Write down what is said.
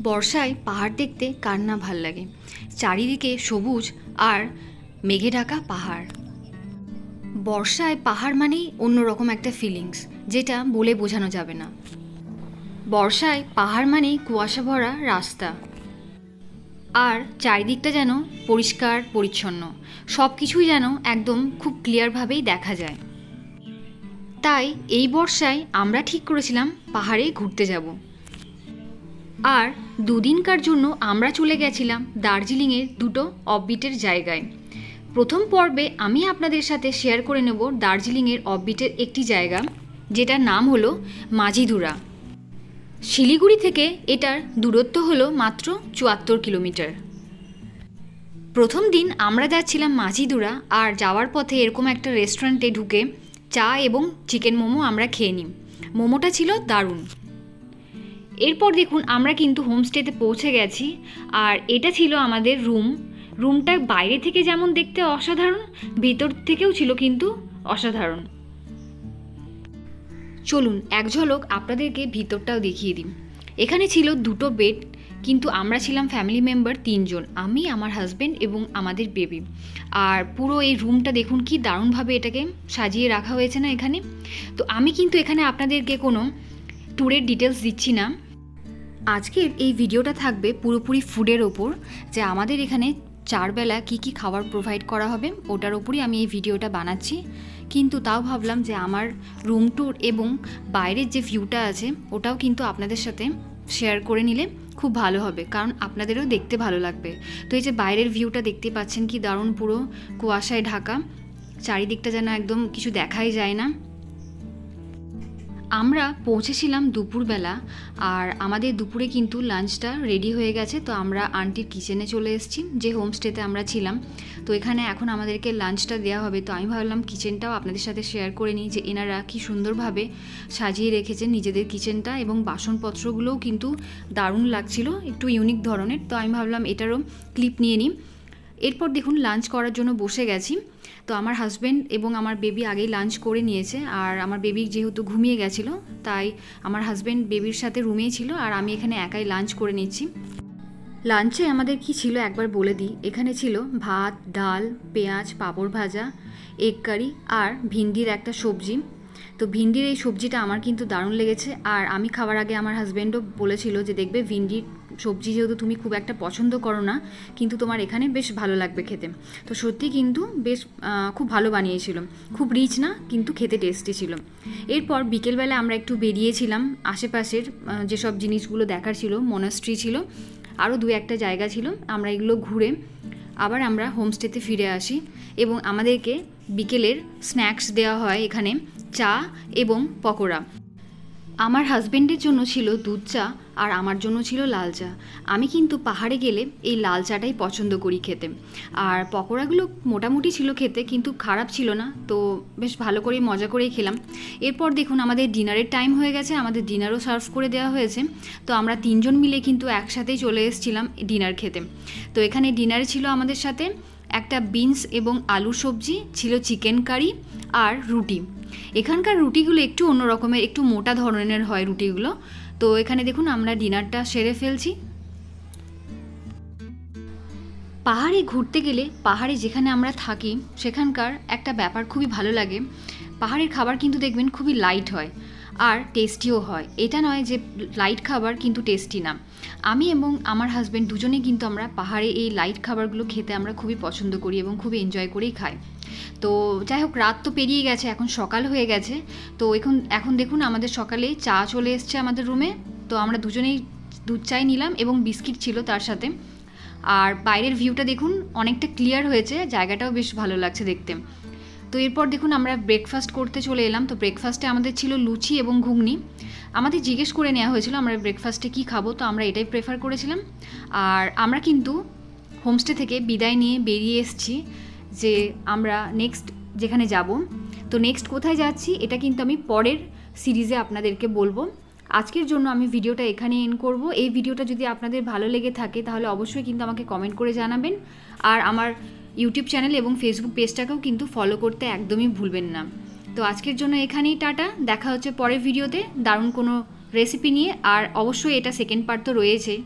বর্ষায় পাহাড় দেখতে কার না ভাল লাগে। চারিদিকে সবুজ আর মেঘে ঢাকা পাহাড়। বর্ষায় পাহাড় মানেই অন্যরকম একটা ফিলিংস, যেটা বলে বোঝানো যাবে না। বর্ষায় পাহাড় মানেই কুয়াশা ভরা রাস্তা, আর চারিদিকটা যেন পরিষ্কার পরিচ্ছন্ন, সব কিছুই যেন একদম খুব ক্লিয়ারভাবেই দেখা যায়। তাই এই বর্ষায় আমরা ঠিক করেছিলাম পাহাড়ে ঘুরতে যাব। আর দুদিনকার জন্য আমরা চলে গেছিলাম দার্জিলিংয়ের দুটো অফবিটের জায়গায়। প্রথম পর্বে আমি আপনাদের সাথে শেয়ার করে নেব দার্জিলিংয়ের অফবিটের একটি জায়গা, যেটার নাম হলো মাঝিধুরা। শিলিগুড়ি থেকে এটার দূরত্ব হলো মাত্র ৭৪ কিলোমিটার। প্রথম দিন আমরা যাচ্ছিলাম মাঝিধুরা, আর যাওয়ার পথে এরকম একটা রেস্টুরেন্টে ঢুকে চা এবং চিকেন মোমো আমরা খেয়ে নিই। মোমোটা ছিল দারুণ। এরপর দেখুন আমরা কিন্তু হোমস্টেতে পৌঁছে গেছি, আর এটা ছিল আমাদের রুমটা বাইরে থেকে যেমন দেখতে অসাধারণ, ভেতর থেকেও ছিল কিন্তু অসাধারণ। চলুন এক ঝলক আপনাদেরকে ভিতরটাও দেখিয়ে দিই। এখানে ছিল দুটো বেড, কিন্তু আমরা ছিলাম ফ্যামিলি মেম্বার ৩ জন, আমি, আমার হাজব্যান্ড এবং আমাদের বেবি। আর পুরো এই রুমটা দেখুন কি দারুণভাবে এটাকে সাজিয়ে রাখা হয়েছে না এখানে। তো আমি কিন্তু এখানে আপনাদেরকে কোনো ট্যুরের ডিটেলস দিচ্ছি না। আজকের এই ভিডিওটা থাকবে পুরোপুরি ফুডের ওপর, যে আমাদের এখানে ৪ বেলা কী কী খাবার প্রোভাইড করা হবে ওটার ওপরই আমি এই ভিডিওটা বানাচ্ছি। কিন্তু তাও ভাবলাম যে আমার রুম ট্যুর এবং বাইরের যে ভিউটা আছে ওটাও কিন্তু আপনাদের সাথে শেয়ার করে নিলে খুব ভালো হবে, কারণ আপনাদেরও দেখতে ভালো লাগবে। তো এই যে বাইরের ভিউটা দেখতে পাচ্ছেন কি দারুণ, পুরো কুয়াশায় ঢাকা, চারিদিকটা যেন একদম কিছু দেখাই যায় না। আমরা পৌঁছেছিলাম দুপুরবেলা, আর আমাদের দুপুরে কিন্তু লাঞ্চটা রেডি হয়ে গেছে। তো আমরা আন্টির কিচেনে চলে এসেছি, যে হোমস্টেতে আমরা ছিলাম। তো এখানে এখন আমাদেরকে লাঞ্চটা দেওয়া হবে। তো আমি ভাবলাম কিচেনটাও আপনাদের সাথে শেয়ার করে নিই, যে এনারা কি সুন্দরভাবে সাজিয়ে রেখেছেন নিজেদের কিচেনটা, এবং বাসনপত্রগুলোও কিন্তু দারুণ লাগছিল, একটু ইউনিক ধরনের। তো আমি ভাবলাম এটারও ক্লিপ নিয়ে নিই। এরপর দেখুন লাঞ্চ করার জন্য বসে গেছি। তো আমার হাজব্যান্ড এবং আমার বেবি আগেই লাঞ্চ করে নিয়েছে, আর আমার বেবি যেহেতু ঘুমিয়ে গেছিলো, তাই আমার হাজব্যান্ড বেবির সাথে রুমেই ছিল, আর আমি এখানে একাই লাঞ্চ করে নিচ্ছি। লাঞ্চে আমাদের কি ছিল একবার বলে দিই। এখানে ছিল ভাত, ডাল, পেঁয়াজ, পাঁপড় ভাজা, এগ কারি আর ভিন্ডির একটা সবজি। তো ভিন্ডির এই সবজিটা আমার কিন্তু দারুণ লেগেছে, আর আমি খাওয়ার আগে আমার হাজব্যান্ডও বলেছিল যে দেখবে ভিন্ডির সবজি যেহেতু তুমি খুব একটা পছন্দ করো না, কিন্তু তোমার এখানে বেশ ভালো লাগবে খেতে। তো সত্যি কিন্তু বেশ খুব ভালো বানিয়েছিল, খুব রিচ না, কিন্তু খেতে টেস্টি ছিল। এরপর বিকেলবেলা আমরা একটু বেরিয়েছিলাম, আশেপাশের যেসব জিনিসগুলো দেখার ছিল, মনাস্ট্রি ছিল, আরও ২-১টা জায়গা ছিল, আমরা এগুলো ঘুরে আবার আমরা হোমস্টেতে ফিরে আসি। এবং আমাদেরকে বিকেলের স্ন্যাক্স দেওয়া হয় এখানে, চা এবং পকোড়া। আমার হাজব্যান্ডের জন্য ছিল দুধ চা, আর আমার জন্য ছিল লাল চা। আমি কিন্তু পাহাড়ে গেলে এই লাল চাটাই পছন্দ করি খেতে। আর পকোড়াগুলো মোটামুটি ছিল খেতে, কিন্তু খারাপ ছিল না। তো বেশ ভালো করেই মজা করেই খেলাম। এরপর দেখুন আমাদের ডিনারের টাইম হয়ে গেছে, আমাদের ডিনারও সার্ভ করে দেওয়া হয়েছে। তো আমরা ৩ জন মিলে কিন্তু একসাথেই চলে এসেছিলাম ডিনার খেতে। তো এখানে ডিনারে ছিল আমাদের সাথে একটা বিনস এবং আলুর সবজি, ছিল চিকেন কারি আর রুটি। এখানকার রুটিগুলো একটু অন্য রকমের, একটু মোটা ধরনের হয় রুটিগুলো। তো এখানে দেখুন আমরা ডিনারটা সেরে ফেলছি। পাহাড়ে ঘুরতে গেলে, পাহাড়ে যেখানে আমরা থাকি সেখানকার একটা ব্যাপার খুবই ভালো লাগে। পাহাড়ের খাবার কিন্তু দেখবেন খুবই লাইট হয় আর টেস্টিও হয়। এটা নয় যে লাইট খাবার কিন্তু টেস্টি না। আমি এবং আমার হাজব্যান্ড দুজনেই কিন্তু আমরা পাহাড়ে এই লাইট খাবারগুলো খেতে আমরা খুবই পছন্দ করি এবং খুবই এনজয় করেই খাই। তো যাই হোক, রাত তো পেরিয়ে গেছে, এখন সকাল হয়ে গেছে। তো এখন দেখুন আমাদের সকালে চা চলে এসছে আমাদের রুমে। তো আমরা দুজনেই দুধ চাই নিলাম, এবং বিস্কিট ছিল তার সাথে। আর বাইরের ভিউটা দেখুন অনেকটা ক্লিয়ার হয়েছে, জায়গাটাও বেশ ভালো লাগছে দেখতে। তো এরপর দেখুন আমরা ব্রেকফাস্ট করতে চলে এলাম। তো ব্রেকফাস্টে আমাদের ছিল লুচি এবং ঘুগনি। আমাদের জিজ্ঞেস করে নেওয়া হয়েছিল আমরা ব্রেকফাস্টে কী খাবো, তো আমরা এটাই প্রেফার করেছিলাম। আর আমরা কিন্তু হোমস্টে থেকে বিদায় নিয়ে বেরিয়ে এসেছি, যে আমরা নেক্সট যেখানে যাব। তো নেক্সট কোথায় যাচ্ছি এটা কিন্তু আমি পরের সিরিজে আপনাদেরকে বলবো। আজকের জন্য আমি ভিডিওটা এখানে এন্ড করব। এই ভিডিওটা যদি আপনাদের ভালো লেগে থাকে তাহলে অবশ্যই কিন্তু আমাকে কমেন্ট করে জানাবেন, আর আমার ইউটিউব চ্যানেল এবং ফেসবুক পেজটাকেও কিন্তু ফলো করতে একদমই ভুলবেন না। তো আজকের জন্য এখানেই টাটা, দেখা হচ্ছে পরের ভিডিওতে দারুণ কোনো রেসিপি নিয়ে। আর অবশ্যই এটা সেকেন্ড পার্ট তো রয়েছে।